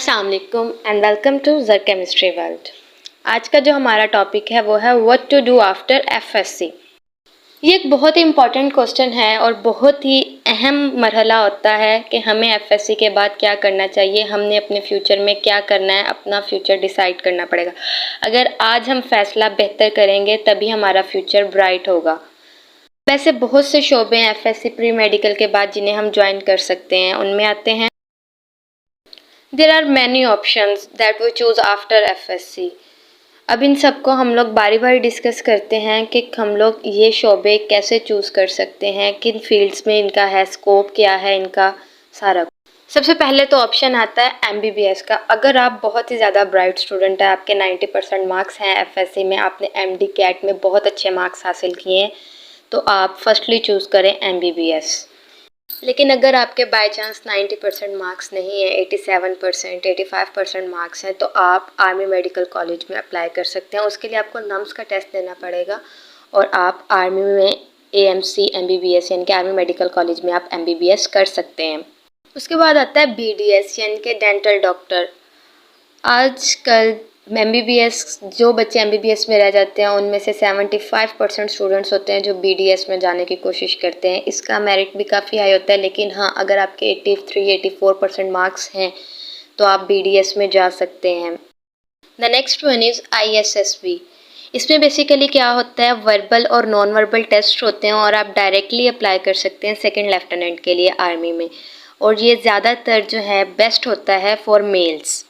अस्सलाम वालेकुम and welcome to ज़र केमिस्ट्री वर्ल्ड। आज का जो हमारा टॉपिक है वो है what to do after FSc. ये एक बहुत ही इम्पॉर्टेंट क्वेश्चन है और बहुत ही अहम मरहला होता है कि हमें एफएससी के बाद क्या करना चाहिए, हमने अपने फ्यूचर में क्या करना है, अपना फ्यूचर डिसाइड करना पड़ेगा। अगर आज हम फैसला बेहतर करेंगे तभी हमारा फ्यूचर ब्राइट होगा। वैसे बहुत से शोबे हैं एफएससी प्री मेडिकल के बाद जिन्हें हम ज्वाइन कर सकते हैं। उनमें आते हैं There are many options that we choose after FSC। अब इन सबको हम लोग बारी बारी डिस्कस करते हैं कि हम लोग ये शोबे कैसे चूज़ कर सकते हैं, किन फील्ड्स में इनका है, स्कोप क्या है इनका, सारा। सबसे पहले तो ऑप्शन आता है MBBS का। अगर आप बहुत ही ज़्यादा ब्राइट स्टूडेंट है, आपके 90% मार्क्स हैं FSC में, आपने MD कैट में बहुत अच्छे मार्क्स हासिल किए हैं, तो आप फर्स्टली चूज़ करें MBBS। लेकिन अगर आपके बाय चांस 90% मार्क्स नहीं है, 87%, 85% मार्क्स हैं, तो आप आर्मी मेडिकल कॉलेज में अप्लाई कर सकते हैं। उसके लिए आपको नम्स का टेस्ट देना पड़ेगा और आप आर्मी में AMC MBBS यानी कि आर्मी मेडिकल कॉलेज में आप MBBS कर सकते हैं। उसके बाद आता है BDS यानी कि डेंटल डॉक्टर। आजकल MBBS जो बच्चे MBBS में रह जाते हैं उनमें से 75% स्टूडेंट्स होते हैं जो BDS में जाने की कोशिश करते हैं। इसका मेरिट भी काफ़ी हाई होता है, लेकिन हाँ, अगर आपके 83-84% मार्क्स हैं तो आप BDS में जा सकते हैं। The next one is ISSB। इसमें बेसिकली क्या होता है, वर्बल और नॉन वर्बल टेस्ट होते हैं और आप डायरेक्टली अप्लाई कर सकते हैं सेकेंड लेफ्टिनेंट के लिए आर्मी में, और ये ज़्यादातर जो है बेस्ट होता है फॉर मेल्स।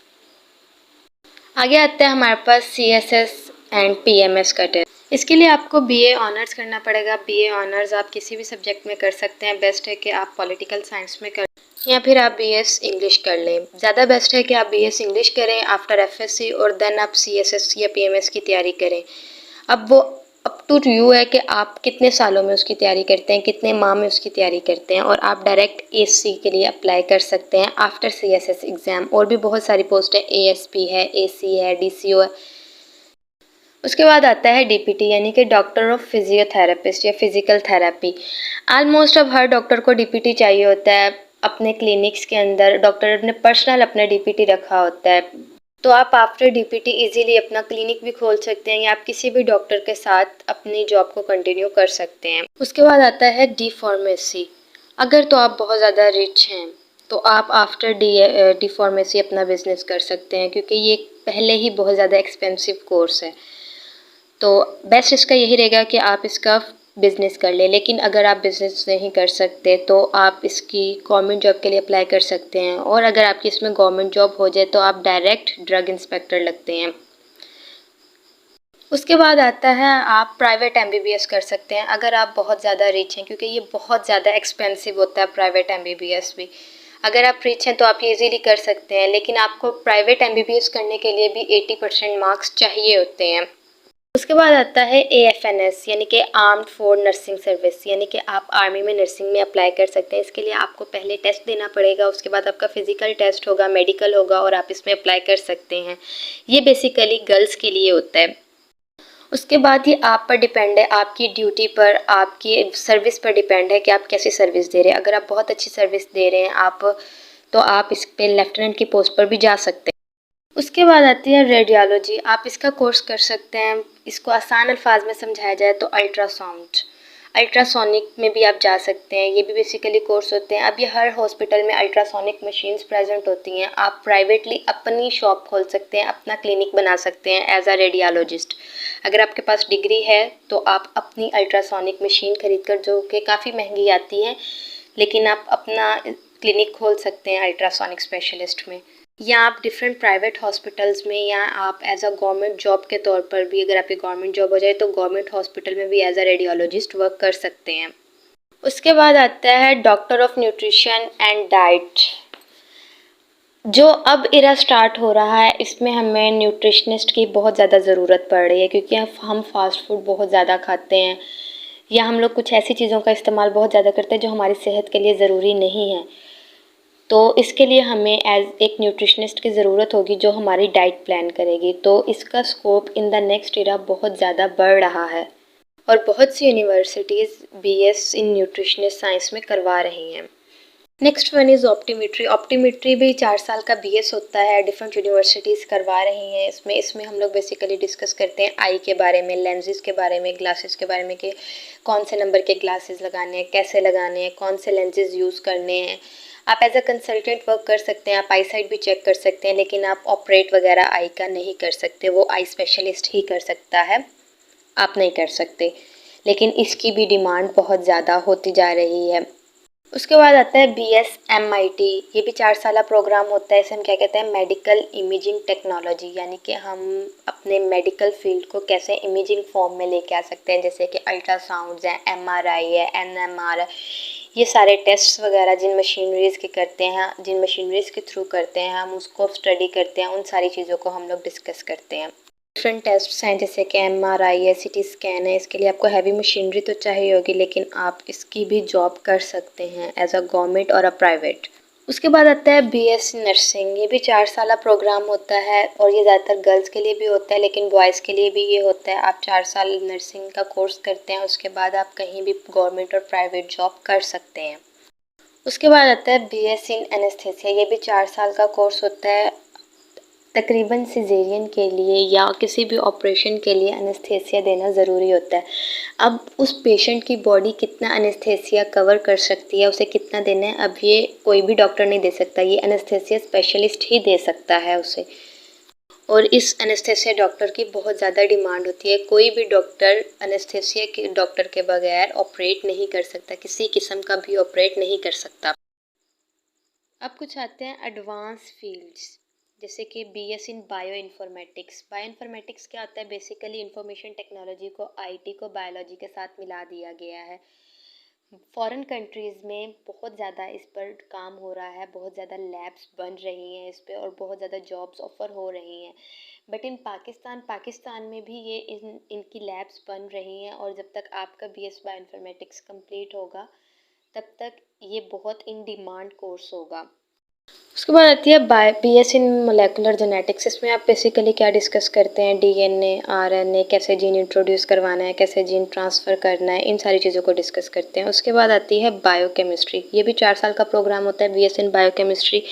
आगे आता है हमारे पास CSS एंड PMS का टेस्ट। इसके लिए आपको BA ऑनर्स करना पड़ेगा। BA ऑनर्स आप किसी भी सब्जेक्ट में कर सकते हैं। बेस्ट है कि आप पॉलिटिकल साइंस में कर या फिर आप BS इंग्लिश कर लें। ज़्यादा बेस्ट है कि आप BS इंग्लिश करें आफ्टर FSC और देन आप CSS या PMS की तैयारी करें। अब वो अप टू यू है कि आप कितने सालों में उसकी तैयारी करते हैं, कितने माह में उसकी तैयारी करते हैं, और आप डायरेक्ट AC के लिए अप्लाई कर सकते हैं आफ्टर CSS एग्ज़ाम। और भी बहुत सारी पोस्ट है, ASP है, AC है, DCO है। उसके बाद आता है DPT यानी कि डॉक्टर ऑफ फिजियोथेरेपिस्ट या फिज़िकल थेरेपी। ऑलमोस्ट अब हर डॉक्टर को DPT चाहिए होता है अपने क्लिनिक्स के अंदर। डॉक्टर ने पर्सनल अपना DPT रखा होता है, तो आप आफ्टर DPT इजीली अपना क्लिनिक भी खोल सकते हैं या आप किसी भी डॉक्टर के साथ अपनी जॉब को कंटिन्यू कर सकते हैं। उसके बाद आता है D फार्मेसी। अगर तो आप बहुत ज़्यादा रिच हैं तो आप आफ्टर D फार्मेसी अपना बिजनेस कर सकते हैं, क्योंकि ये पहले ही बहुत ज़्यादा एक्सपेंसिव कोर्स है। तो बेस्ट इसका यही रहेगा कि आप इसका बिज़नेस कर लें। लेकिन अगर आप बिज़नेस नहीं कर सकते तो आप इसकी गवर्नमेंट जॉब के लिए अप्लाई कर सकते हैं, और अगर आपकी इसमें गवर्नमेंट जॉब हो जाए तो आप डायरेक्ट ड्रग इंस्पेक्टर लगते हैं। उसके बाद आता है आप प्राइवेट MBBS कर सकते हैं अगर आप बहुत ज़्यादा रिच हैं, क्योंकि ये बहुत ज़्यादा एक्सपेंसिव होता है प्राइवेट MBBS भी। अगर आप रिच हैं तो आप ये इजीली कर सकते हैं, लेकिन आपको प्राइवेट MBBS करने के लिए भी 80% मार्क्स चाहिए होते हैं। उसके बाद आता है AFNS यानी कि आर्म्ड फोर्स नर्सिंग सर्विस, यानी कि आप आर्मी में नर्सिंग में अप्लाई कर सकते हैं। इसके लिए आपको पहले टेस्ट देना पड़ेगा, उसके बाद आपका फिजिकल टेस्ट होगा, मेडिकल होगा, और आप इसमें अप्लाई कर सकते हैं। ये बेसिकली गर्ल्स के लिए होता है। उसके बाद ये आप पर डिपेंड है, आपकी ड्यूटी पर, आपकी सर्विस पर डिपेंड है कि आप कैसी सर्विस दे रहे हैं। अगर आप बहुत अच्छी सर्विस दे रहे हैं तो आप इस पर लेफ्टिनेंट की पोस्ट पर भी जा सकते हैं। उसके बाद आती है रेडियोलॉजी। आप इसका कोर्स कर सकते हैं। इसको आसान अल्फाज में समझाया जाए तो अल्ट्रासोनिक में भी आप जा सकते हैं। ये भी बेसिकली कोर्स होते हैं। अब ये हर हॉस्पिटल में अल्ट्रासोनिक मशीन्स प्रेजेंट होती हैं। आप प्राइवेटली अपनी शॉप खोल सकते हैं, अपना क्लिनिक बना सकते हैं एज अ रेडियोलॉजिस्ट। अगर आपके पास डिग्री है तो आप अपनी अल्ट्रासोनिक मशीन खरीद कर, जो कि काफ़ी महंगी आती है, लेकिन आप अपना क्लिनिक खोल सकते हैं अल्ट्रासोनिक स्पेशलिस्ट में, या आप डिफरेंट प्राइवेट हॉस्पिटल्स में, या आप एज अ गवर्नमेंट जॉब के तौर पर भी, अगर आपकी गवर्नमेंट जॉब हो जाए तो गवर्नमेंट हॉस्पिटल में भी एज अ रेडियोलॉजिस्ट वर्क कर सकते हैं। उसके बाद आता है doctor of nutrition and diet. जो अब इरा स्टार्ट हो रहा है, इसमें हमें न्यूट्रिशनिस्ट की बहुत ज़्यादा ज़रूरत पड़ रही है, क्योंकि हम फास्ट फूड बहुत ज़्यादा खाते हैं, या हम लोग कुछ ऐसी चीज़ों का इस्तेमाल बहुत ज़्यादा करते हैं जो हमारी सेहत के लिए ज़रूरी नहीं है। तो इसके लिए हमें एज एक न्यूट्रिशनिस्ट की ज़रूरत होगी जो हमारी डाइट प्लान करेगी। तो इसका scope in the next era बहुत ज़्यादा बढ़ रहा है, और बहुत सी universities BS in nutritionist science में करवा रही हैं। Next one is optometry. Optometry भी 4 साल का बीएस होता है, डिफरेंट यूनिवर्सिटीज़ करवा रही हैं। इसमें हम लोग बेसिकली डिस्कस करते हैं आई के बारे में, लेंसेज के बारे में, ग्लासेस के बारे में कि कौन से नंबर के ग्लासेस लगाने हैं, कैसे लगाने हैं, कौन से लेंसेज यूज़ करने हैं। आप एज अ कंसल्टेंट वर्क कर सकते हैं, आप आई साइट भी चेक कर सकते हैं, लेकिन आप ऑपरेट वगैरह आई का नहीं कर सकते, वो आई स्पेशलिस्ट ही कर सकता है, आप नहीं कर सकते। लेकिन इसकी भी डिमांड बहुत ज़्यादा होती जा रही है। उसके बाद आता है BSMIT। ये भी 4 साला प्रोग्राम होता है। इसे हम क्या कहते हैं, मेडिकल इमेजिंग टेक्नोलॉजी, यानी कि हम अपने मेडिकल फील्ड को कैसे इमेजिंग फॉर्म में लेके आ सकते हैं, जैसे कि अल्ट्रासाउंड्स हैं, MRI है, NMR है। ये सारे टेस्ट वगैरह जिन मशीनरीज़ के करते हैं, जिन मशीनरीज़ के थ्रू करते हैं, हम उसको स्टडी करते हैं, उन सारी चीज़ों को हम लोग डिस्कस करते हैं। डिफरेंट टेस्ट्स हैं, जैसे कि MRI है, CT स्कैन है। इसके लिए आपको हैवी मशीनरी तो चाहिए होगी, लेकिन आप इसकी भी जॉब कर सकते हैं एज अ गवर्नमेंट और अ प्राइवेट। उसके बाद आता है BSc नर्सिंग। ये भी 4 साला प्रोग्राम होता है और ये ज़्यादातर गर्ल्स के लिए भी होता है, लेकिन बॉयज़ के लिए भी ये होता है। आप 4 साल नर्सिंग का कोर्स करते हैं, उसके बाद आप कहीं भी गवर्नमेंट और प्राइवेट जॉब कर सकते हैं। उसके बाद आता है BSc इन एनेस्थेसिया। ये भी 4 साल का कोर्स होता है। तकरीबन सिजेरियन के लिए या किसी भी ऑपरेशन के लिए एनेस्थेसिया देना ज़रूरी होता है। अब उस पेशेंट की बॉडी कितना एनेस्थेसिया कवर कर सकती है, उसे कितना देना है, अब ये कोई भी डॉक्टर नहीं दे सकता, ये एनेस्थेसिया स्पेशलिस्ट ही दे सकता है उसे। और इस एनेस्थेसिया डॉक्टर की बहुत ज़्यादा डिमांड होती है। कोई भी डॉक्टर एनेस्थेसिया के डॉक्टर के बगैर ऑपरेट नहीं कर सकता, किसी किस्म का भी ऑपरेट नहीं कर सकता। अब कुछ आते हैं एडवांस फील्ड्स, जैसे कि BS इन बायो इन्फॉर्मेटिक्स। बायो इन्फॉर्मेटिक्स क्या होता है, बेसिकली इंफॉर्मेशन टेक्नोलॉजी को IT को बायोलॉजी के साथ मिला दिया गया है। फॉरेन कंट्रीज़ में बहुत ज़्यादा इस पर काम हो रहा है, बहुत ज़्यादा लैब्स बन रही हैं इस पे और बहुत ज़्यादा जॉब्स ऑफ़र हो रही हैं। बट इन पाकिस्तान में भी ये इनकी लैब्स बन रही हैं, और जब तक आपका BS बायो इन्फॉर्मेटिक्स कंप्लीट होगा तब तक ये बहुत इन डिमांड कोर्स होगा। उसके बाद आती है BS इन मोलेकुलर जेनेटिक्स। इसमें आप बेसिकली क्या डिस्कस करते हैं, DNA RNA, कैसे जीन इंट्रोड्यूस करवाना है, कैसे जीन ट्रांसफ़र करना है, इन सारी चीज़ों को डिस्कस करते हैं। उसके बाद आती है बायोकेमिस्ट्री। ये भी 4 साल का प्रोग्राम होता है, BS इन बायोकेमिस्ट्री।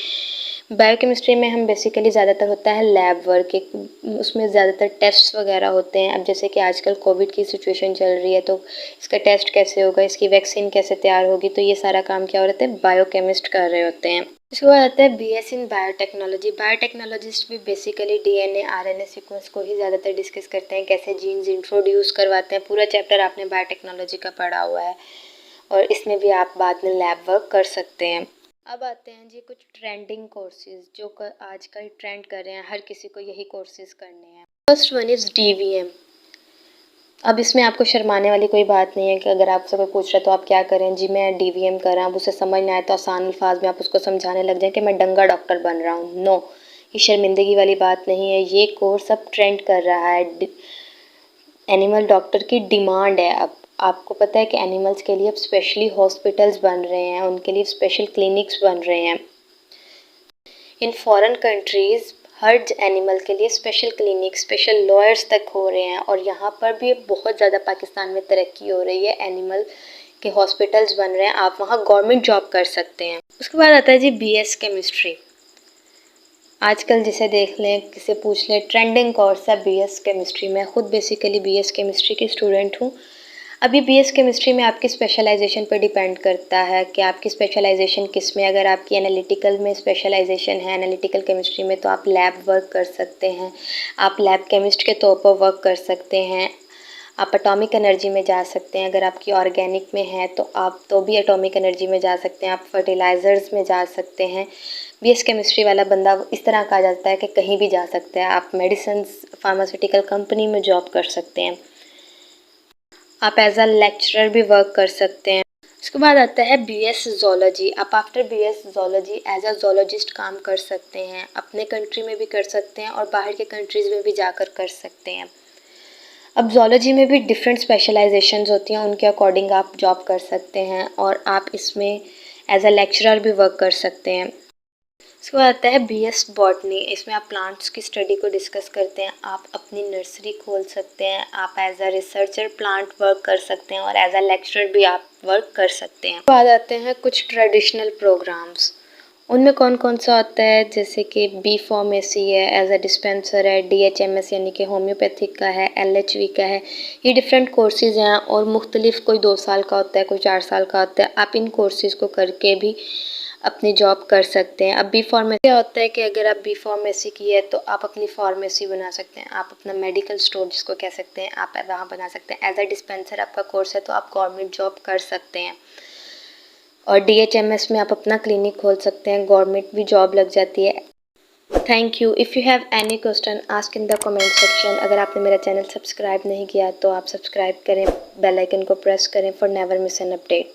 बायोकेमिस्ट्री में हम बेसिकली ज़्यादातर होता है लैब वर्क, एक उसमें ज़्यादातर टेस्ट्स वगैरह होते हैं। अब जैसे कि आजकल कोविड की सिचुएशन चल रही है, तो इसका टेस्ट कैसे होगा, इसकी वैक्सीन कैसे तैयार होगी, तो ये सारा काम क्या हो रहा है, बायोकेमिस्ट कर रहे होते हैं। इसके बाद आता है BS इन बायोटेक्नोलॉजी। बायोटेक्नोलॉजिस्ट भी बेसिकली DNA RNA सीक्वेंस को ही ज़्यादातर डिस्कस करते हैं, कैसे जीन्स इंट्रोड्यूस करवाते हैं। पूरा चैप्टर आपने बायोटेक्नोलॉजी का पढ़ा हुआ है, और इसमें भी आप बाद में लैब वर्क कर सकते हैं। अब आते हैं जी कुछ ट्रेंडिंग कोर्सेज जो आजकल ट्रेंड कर रहे हैं, हर किसी को यही कोर्सेज करने हैं। First one is DVM। अब इसमें आपको शर्माने वाली कोई बात नहीं है कि अगर आपसे कोई पूछ रहा है तो आप क्या करें, जी मैं DVM कर रहा हूँ। अब उसे समझ ना आए तो आसान अल्फाज में आप उसको समझाने लग जाएं कि मैं डंगा डॉक्टर बन रहा हूँ। नो, ये शर्मिंदगी वाली बात नहीं है। ये कोर्स अब ट्रेंड कर रहा है, एनिमल डॉक्टर की डिमांड है। अब आपको पता है कि एनिमल्स के लिए अब स्पेशली हॉस्पिटल्स बन रहे हैं, उनके लिए स्पेशल क्लिनिक्स बन रहे हैं। In foreign countries her animal के लिए स्पेशल क्लिनिक, स्पेशल लॉयर्स तक हो रहे हैं, और यहाँ पर भी बहुत ज़्यादा पाकिस्तान में तरक्की हो रही है। एनिमल के हॉस्पिटल्स बन रहे हैं, आप वहाँ गवर्नमेंट जॉब कर सकते हैं। उसके बाद आता है जी BS केमिस्ट्री। आजकल जिसे देख लें, किसे पूछ लें, ट्रेंडिंग कोर्स है BS केमिस्ट्री। मैं खुद बेसिकली BS केमिस्ट्री की स्टूडेंट हूँ। अब ये BS केमिस्ट्री में आपकी स्पेशलाइजेशन पर डिपेंड करता है कि आपकी स्पेशलाइजेशन किस में। अगर आपकी एनालिटिकल में स्पेशलाइजेशन है, एनालिटिकल केमिस्ट्री में, तो आप लैब वर्क कर सकते हैं, आप लैब केमिस्ट के तौर पर वर्क कर सकते हैं। आप एटॉमिक एनर्जी में जा सकते हैं। अगर आपकी ऑर्गेनिक में है तो आप तो भी एटॉमिक एनर्जी में जा सकते हैं, आप फर्टिलाइज़र्स में जा सकते हैं। BS केमिस्ट्री वाला बंदा इस तरह कहा जाता है कि कहीं भी जा सकता है। आप मेडिसिन फार्मास्यूटिकल कंपनी में जॉब कर सकते हैं, आप एज अ लेक्चरर भी वर्क कर सकते हैं। उसके बाद आता है BS ज़ूलॉजी। आप after BS zoology as a zoologist काम कर सकते हैं, अपने कंट्री में भी कर सकते हैं और बाहर के कंट्रीज़ में भी जाकर कर सकते हैं। अब ज़ूलॉजी में भी डिफरेंट स्पेशलाइजेशंस होती हैं, उनके अकॉर्डिंग आप जॉब कर सकते हैं, और आप इसमें एज अ लेक्चरर भी वर्क कर सकते हैं। इसके बाद आता है BS बॉटनी। इसमें आप प्लांट्स की स्टडी को डिस्कस करते हैं। आप अपनी नर्सरी खोल सकते हैं, आप as a researcher plant work कर सकते हैं और एज अ लेक्चरर भी आप वर्क कर सकते हैं। बाद आते हैं कुछ ट्रेडिशनल प्रोग्राम्स। उनमें कौन कौन सा होता है, जैसे कि बी फार्मेसी है, एज अ डिस्पेंसर है, DHMS यानी कि होम्योपैथिक का है, LHV का है। ये डिफरेंट कोर्सेज़ हैं और मुख्तलिफ, कोई 2 साल का होता है, कोई 4 साल का होता है। आप इन कोर्सेज़ को करके भी अपनी जॉब कर सकते हैं। अब बी फार्मेसी क्या होता है कि अगर आप बी फार्मेसी की है तो आप अपनी फार्मेसी बना सकते हैं, आप अपना मेडिकल स्टोर जिसको कह सकते हैं आप वहाँ बना सकते हैं। एज अ डिस्पेंसर आपका कोर्स है तो आप गवर्नमेंट जॉब कर सकते हैं। और DHMS में आप अपना क्लिनिक खोल सकते हैं, गवर्नमेंट भी जॉब लग जाती है। Thank you. If you have any question ask in the comment section. अगर आपने मेरा चैनल सब्सक्राइब नहीं किया तो आप सब्सक्राइब करें, बेल आइकन को प्रेस करें for never miss an update.